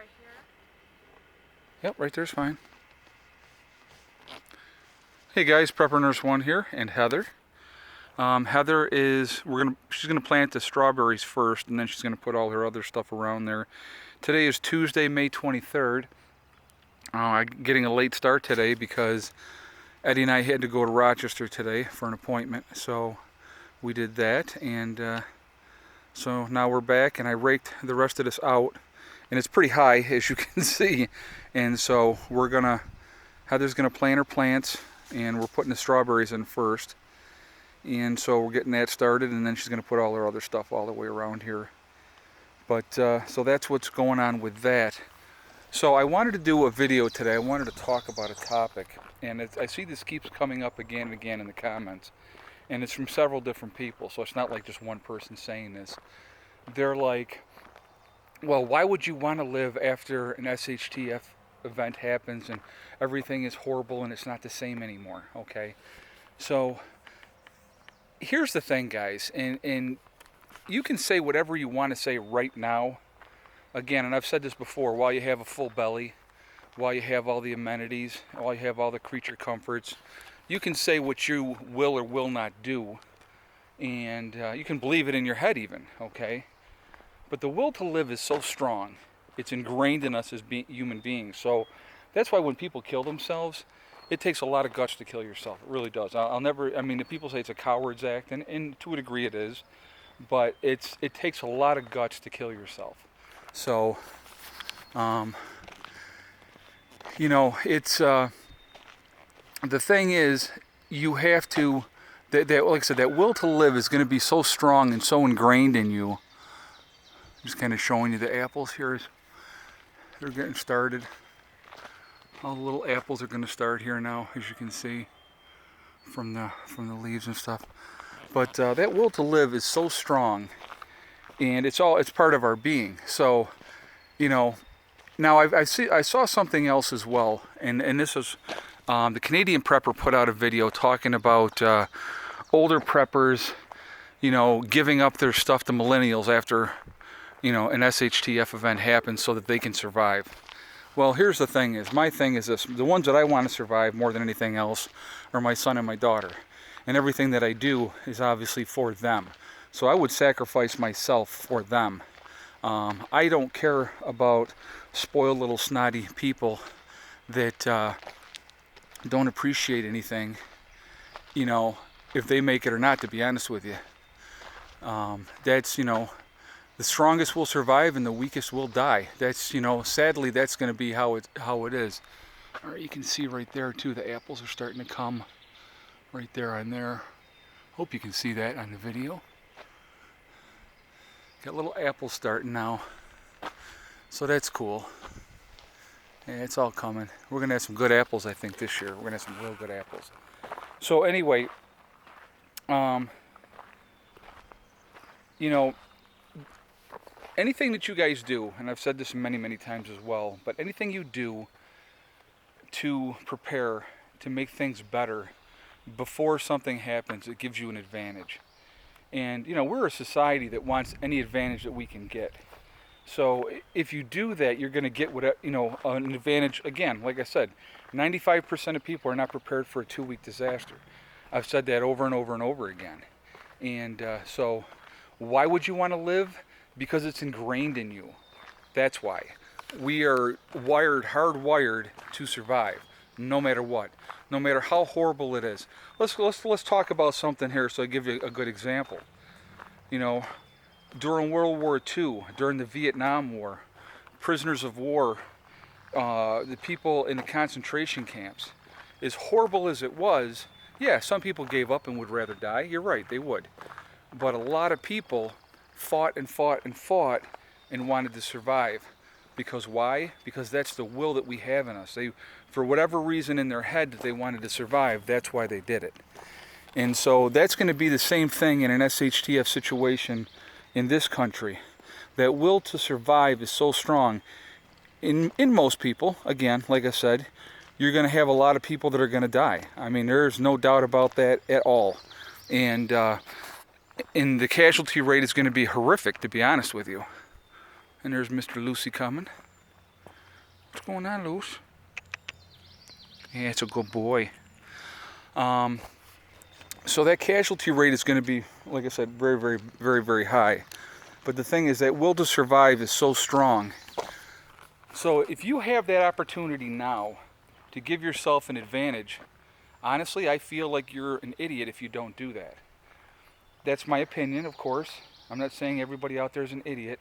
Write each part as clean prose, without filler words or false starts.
right here? Yep, right there's fine. Hey guys, Prepper Nurse 1 here, and Heather. Heather is, she's gonna plant the strawberries first, and then she's gonna put all her other stuff around there. Today is Tuesday, May 23rd. I'm getting a late start today because Eddie and I had to go to Rochester today for an appointment, so we did that, and so now we're back, and I raked the rest of this out, and it's pretty high, as you can see, and so Heather's gonna plant her plants, and we're putting the strawberries in first, and so we're getting that started, and then she's gonna put all her other stuff all the way around here. But so that's what's going on with that. So I wanted to do a video today. I wanted to talk about a topic, and I see this keeps coming up again and again in the comments, and it's from several different people, so it's not like just one person saying this. They're like, well, why would you want to live after an S.H.T.F event happens and everything is horrible and it's not the same anymore? Okay, so here's the thing, guys, and you can say whatever you want to say right now. Again, and I've said this before, while you have a full belly, while you have all the amenities, while you have all the creature comforts, you can say what you will or will not do, and you can believe it in your head even, okay? But the will to live is so strong. It's ingrained in us as human beings. So that's why when people kill themselves, it takes a lot of guts to kill yourself. It really does. I'll never, I mean, the people say it's a coward's act, and to a degree it is, but it takes a lot of guts to kill yourself. So, you know, it's, the thing is, you have to, like I said, that will to live is going to be so strong and so ingrained in you. Just kind of showing you the apples here. They're getting started. All the little apples are going to start here now, as you can see, from the leaves and stuff. But that will to live is so strong, and it's part of our being. So, you know, now I saw something else as well, and this is the Canadian Prepper put out a video talking about older preppers, you know, giving up their stuff to millennials after, you know, an S.H.T.F event happens so that they can survive. Well, here's the thing is, my thing is this, the ones that I want to survive more than anything else are my son and my daughter. And everything that I do is obviously for them. So I would sacrifice myself for them. I don't care about spoiled little snotty people that don't appreciate anything, you know, if they make it or not, to be honest with you. That's, you know, the strongest will survive and the weakest will die. That's, you know, sadly, that's going to be how it is. All right, you can see right there too, the apples are starting to come right there on there. Hope you can see that on the video. Got little apples starting now, so that's cool. Yeah, it's all coming. We're gonna have some good apples, I think, this year. We're gonna have some real good apples. So anyway, you know, anything that you guys do, and I've said this many, many times as well, but anything you do to prepare, to make things better before something happens, it gives you an advantage. And, you know, we're a society that wants any advantage that we can get. So if you do that, you're going to get, you know, an advantage. Again, like I said, 95% of people are not prepared for a 2-week disaster. I've said that over and over and over again. And so why would you want to live? Because it's ingrained in you. That's why. We are hardwired to survive, no matter what, no matter how horrible it is. Let's talk about something here, so I give you a good example. You know, during World War II, during the Vietnam War, prisoners of war, the people in the concentration camps, as horrible as it was, yeah, some people gave up and would rather die. You're right, they would. But a lot of people fought and fought and fought and wanted to survive. Because why? Because that's the will that we have in us. They, for whatever reason in their head that they wanted to survive, that's why they did it. And so that's going to be the same thing in an S.H.T.F situation in this country. That will to survive is so strong. In most people, again, like I said, you're going to have a lot of people that are going to die. I mean, there's no doubt about that at all. And the casualty rate is going to be horrific, to be honest with you. And there's Mr. Lucy coming. What's going on, Luce? Yeah, it's a good boy. So that casualty rate is going to be, like I said, very, very, very, very high. But the thing is that will to survive is so strong. So if you have that opportunity now to give yourself an advantage, honestly, I feel like you're an idiot if you don't do that. That's my opinion, of course. I'm not saying everybody out there is an idiot.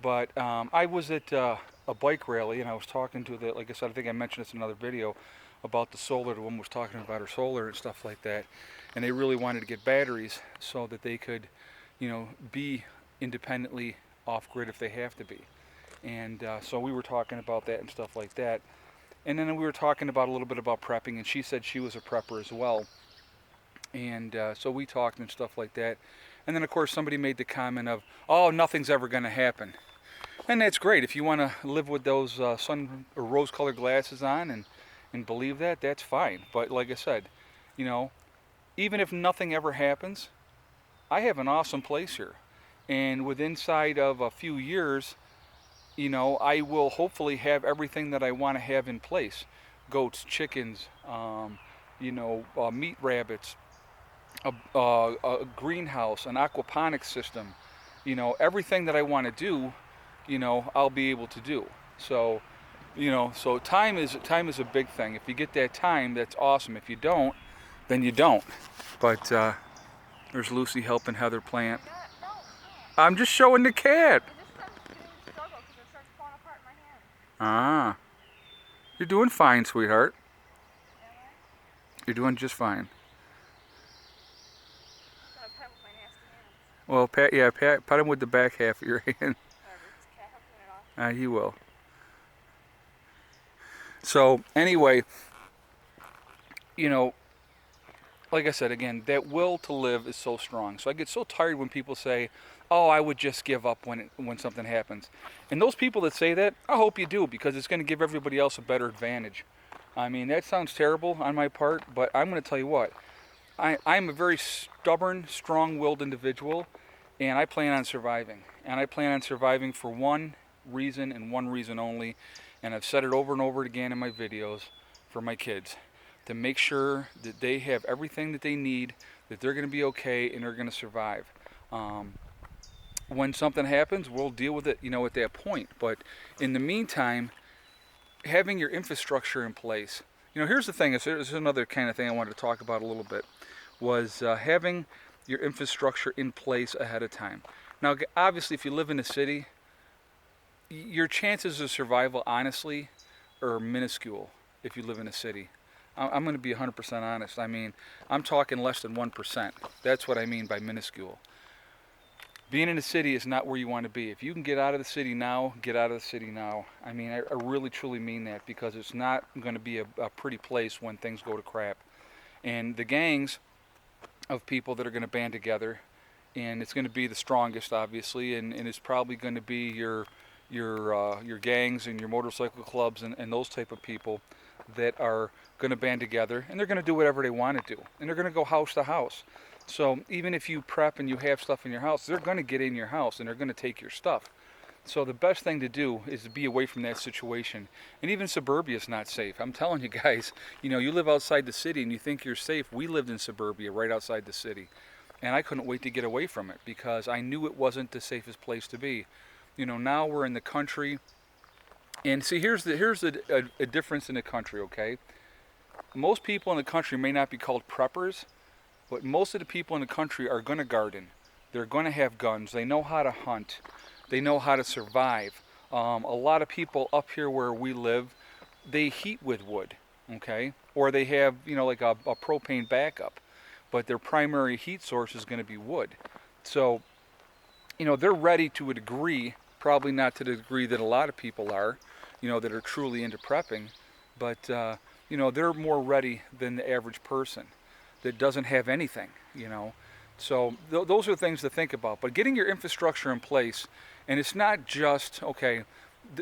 But I was at a bike rally, and I was talking to the, like I said, I think I mentioned this in another video, about the solar. The woman was talking about her solar and stuff like that. And they really wanted to get batteries so that they could, be independently off-grid if they have to be. And so we were talking about that and stuff like that. And then we were talking about a little bit about prepping, and she said she was a prepper as well. And so we talked and stuff like that. And then, of course, somebody made the comment of, oh, nothing's ever going to happen. And that's great. If you want to live with those sun or rose-colored glasses on and believe that, that's fine. But like I said, even if nothing ever happens, I have an awesome place here. And inside of a few years, I will hopefully have everything that I want to have in place. Goats, chickens, meat rabbits, a greenhouse, an aquaponics system, everything that I want to do, I'll be able to do. So, so time is a big thing. If you get that time, that's awesome. If you don't, then you don't. But there's Lucy helping Heather plant. I'm just showing the cat. Ah, you're doing fine, sweetheart. You're doing just fine. Well, pat him with the back half of your hand. He will. So anyway, like I said again, that will to live is so strong. So I get so tired when people say, "Oh, I would just give up when something happens." And those people that say that, I hope you do, because it's going to give everybody else a better advantage. I mean, that sounds terrible on my part, but I'm going to tell you what. I'm a very stubborn, strong-willed individual, and I plan on surviving. And I plan on surviving for one reason and one reason only, and I've said it over and over again in my videos, for my kids, to make sure that they have everything that they need, that they're going to be okay, and they're going to survive. When something happens, we'll deal with it, at that point. But in the meantime, having your infrastructure in place. Here's the thing. This is another kind of thing I wanted to talk about a little bit, was having your infrastructure in place ahead of time. Now, obviously, if you live in a city, your chances of survival, honestly, are minuscule if you live in a city. I'm going to be 100% honest. I mean, I'm talking less than 1%. That's what I mean by minuscule. Being in a city is not where you want to be. If you can get out of the city now, get out of the city now. I mean, I really, truly mean that, because it's not going to be a pretty place when things go to crap. And the gangs of people that are going to band together, and it's going to be the strongest, obviously, and it's probably going to be your gangs and your motorcycle clubs and those type of people that are going to band together, and they're going to do whatever they want to do, and they're going to go house to house. So even if you prep and you have stuff in your house, they're going to get in your house and they're going to take your stuff. So the best thing to do is to be away from that situation. And even suburbia is not safe. I'm telling you guys, you live outside the city and you think you're safe. We lived in suburbia right outside the city. And I couldn't wait to get away from it, because I knew it wasn't the safest place to be. Now we're in the country. And see, here's a difference in the country, okay? Most people in the country may not be called preppers, but most of the people in the country are going to garden. They're going to have guns. They know how to hunt. They know how to survive. A lot of people up here where we live, they heat with wood, okay? Or they have, like a propane backup. But their primary heat source is going to be wood. So, they're ready to a degree, probably not to the degree that a lot of people are, that are truly into prepping. But, they're more ready than the average person that doesn't have anything, So those are things to think about. But getting your infrastructure in place, and it's not just, okay,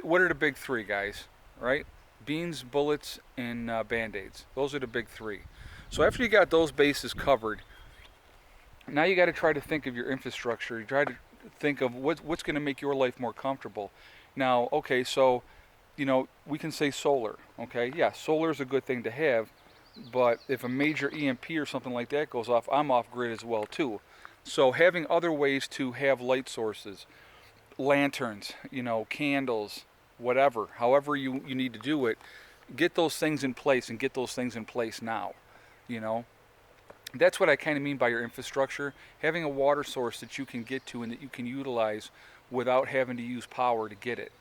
what are the big three, guys, right? Beans, bullets, and Band-Aids. Those are the big three. So after you got those bases covered, now you got to try to think of your infrastructure. You try to think of what's going to make your life more comfortable. Now, okay, so you know, we can say solar, okay? Yeah, solar is a good thing to have, but if a major EMP or something like that goes off, I'm off grid as well too. So having other ways to have light sources, lanterns, you know, candles, whatever, however you need to do it, get those things in place and get those things in place now, you know. That's what I kind of mean by your infrastructure, having a water source that you can get to and that you can utilize without having to use power to get it.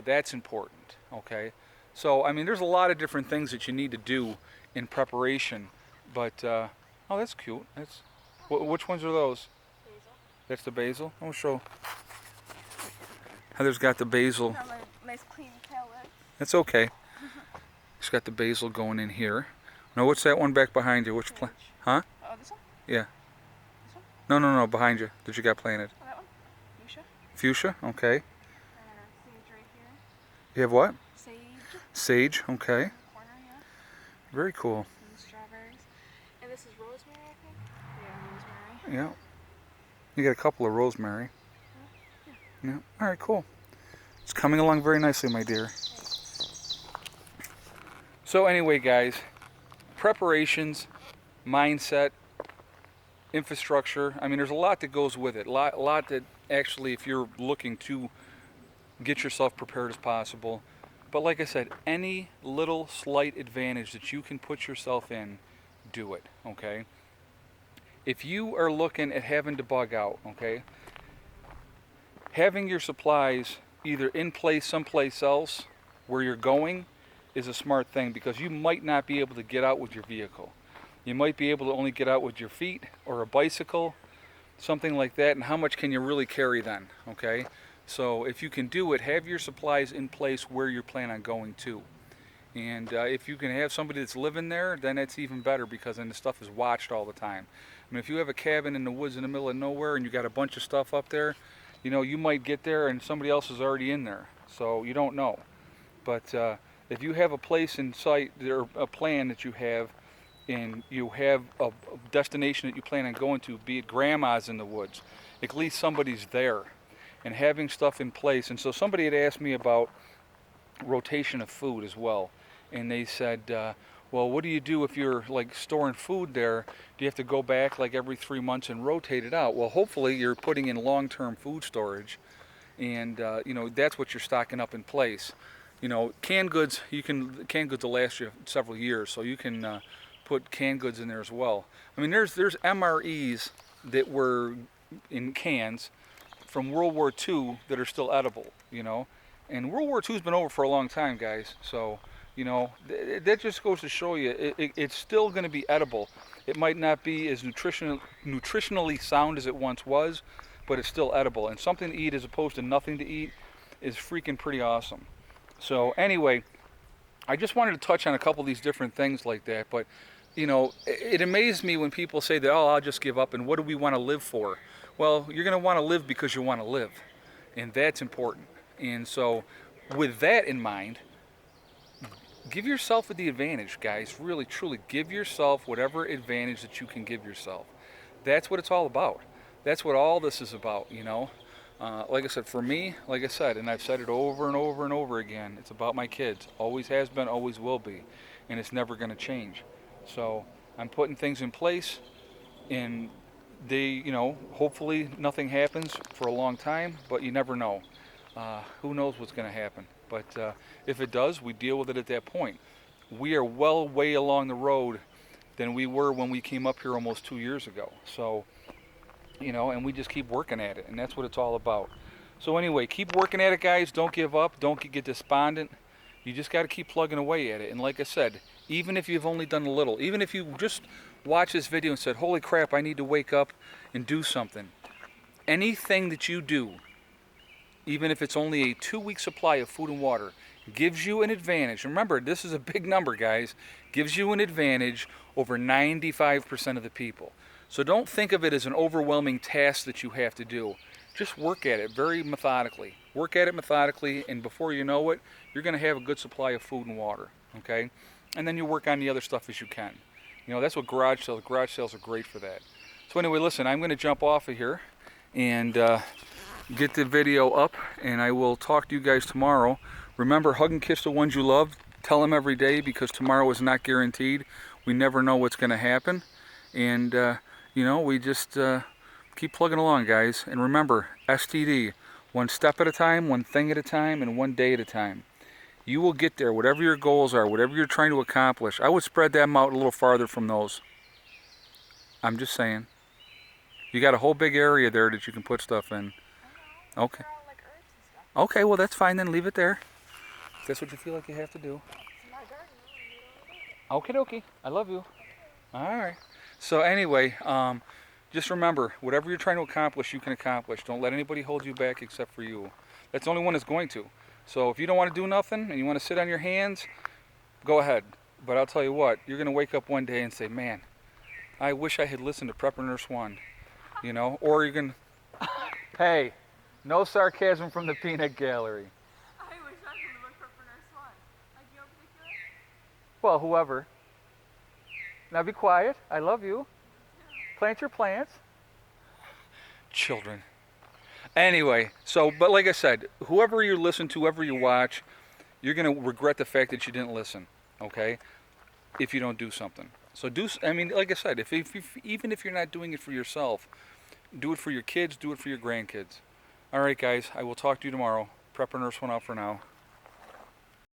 That's important, okay? So, I mean, there's a lot of different things that you need to do in preparation, but, oh, that's cute. That's, which ones are those? Basil. That's the basil? I'll show. Heather's got the basil. Got my nice clean palette. That's okay. She's got the basil going in here. Now, what's that one back behind you? Which plant? Huh? Oh, this one? Yeah. This one? No, behind you that you got planted. Oh, that one? Fuchsia. Fuchsia, okay. Sage right here. You have what? Sage. Sage, okay. In the corner, yeah. Very cool. And strawberries. And this is rosemary, I think? Yeah, rosemary. Yeah. You got a couple of rosemary. Yeah. All right, cool. It's coming along very nicely, my dear. So anyway, guys, preparations, mindset, infrastructure. I mean, there's a lot that goes with it. A lot that actually, if you're looking to get yourself prepared as possible. But like I said, any little slight advantage that you can put yourself in, do it, okay? If you are looking at having to bug out, okay, having your supplies either in place someplace else where you're going is a smart thing, because you might not be able to get out with your vehicle. You might be able to only get out with your feet or a bicycle, something like that, and how much can you really carry then, okay? So if you can do it, have your supplies in place where you plan on going to. And if you can have somebody that's living there, then it's even better, because then the stuff is watched all the time. I mean, if you have a cabin in the woods in the middle of nowhere and you got a bunch of stuff up there, you know, you might get there and somebody else is already in there. So you don't know. But if you have a place in sight, or a plan that you have, and you have a destination that you plan on going to, be it grandma's in the woods, at least somebody's there and having stuff in place. And so somebody had asked me about rotation of food as well. And they said, well, what do you do if you're like storing food there? Do you have to go back like every 3 months and rotate it out? Well, hopefully you're putting in long-term food storage, and you know, that's what you're stocking up in place. You know, canned goods will last you several years, so you can put canned goods in there as well. I mean, there's MREs that were in cans from World War II that are still edible, you know. And World War II's been over for a long time, guys. So, you know, that just goes to show you it's still going to be edible. It might not be as nutritionally sound as it once was, but it's still edible. And something to eat as opposed to nothing to eat is freaking pretty awesome. So anyway, I just wanted to touch on a couple of these different things like that. But, you know, it amazed me when people say that, oh, I'll just give up, and what do we want to live for? Well, you're going to want to live because you want to live, and that's important. And so with that in mind, give yourself the advantage, guys. Really, truly, give yourself whatever advantage that you can give yourself. That's what it's all about. That's what all this is about, you know. Like I said, for me, like I said, and I've said it over and over and over again, it's about my kids. Always has been, always will be. And it's never going to change. So I'm putting things in place, and they, you know, hopefully nothing happens for a long time, but you never know. Who knows what's going to happen. But if it does, we deal with it at that point. We are well way along the road than we were when we came up here almost 2 years ago. So, you know, and we just keep working at it, and that's what it's all about. So anyway, keep working at it, guys. Don't give up. Don't get despondent. You just got to keep plugging away at it. And like I said, even if you've only done a little, even if you just watch this video and said, holy crap, I need to wake up and do something. Anything that you do, even if it's only a 2-week supply of food and water, gives you an advantage. Remember, this is a big number, guys. Gives you an advantage over 95% of the people. So don't think of it as an overwhelming task that you have to do. Just work at it very methodically. Work at it methodically, and before you know it, you're going to have a good supply of food and water, okay? And then you work on the other stuff as you can. You know, that's what garage sales are great for that. So anyway, listen, I'm going to jump off of here and get the video up, and I will talk to you guys tomorrow Remember, hug and kiss the ones you love. Tell them every day, because tomorrow is not guaranteed. We never know what's going to happen. And, we just keep plugging along, guys. And remember, STD, one step at a time, one thing at a time, and one day at a time. You will get there, whatever your goals are, whatever you're trying to accomplish. I would spread them out a little farther from those. I'm just saying. You got a whole big area there that you can put stuff in. I know. Okay. They're all like herbs and stuff. Okay, well, that's fine then. Leave it there. If that's what you feel like you have to do. It's my garden. I'm Okie dokie. I love you. All right. So anyway, just remember, whatever you're trying to accomplish, you can accomplish. Don't let anybody hold you back except for you. That's the only one that's going to. So if you don't want to do nothing and you want to sit on your hands, go ahead. But I'll tell you what, you're going to wake up one day and say, man, I wish I had listened to Prepper Nurse 1. Or you can... Hey, no sarcasm from the peanut gallery. I wish I could look for Nurse 1. Like you in particular? Well, whoever. Now be quiet. I love you. Plant your plants. Children. Anyway, but like I said, whoever you listen to, whoever you watch, you're going to regret the fact that you didn't listen, okay? If you don't do something. So like I said, even if you're not doing it for yourself, do it for your kids, do it for your grandkids. All right, guys, I will talk to you tomorrow. Prepper Nurse 1 out for now.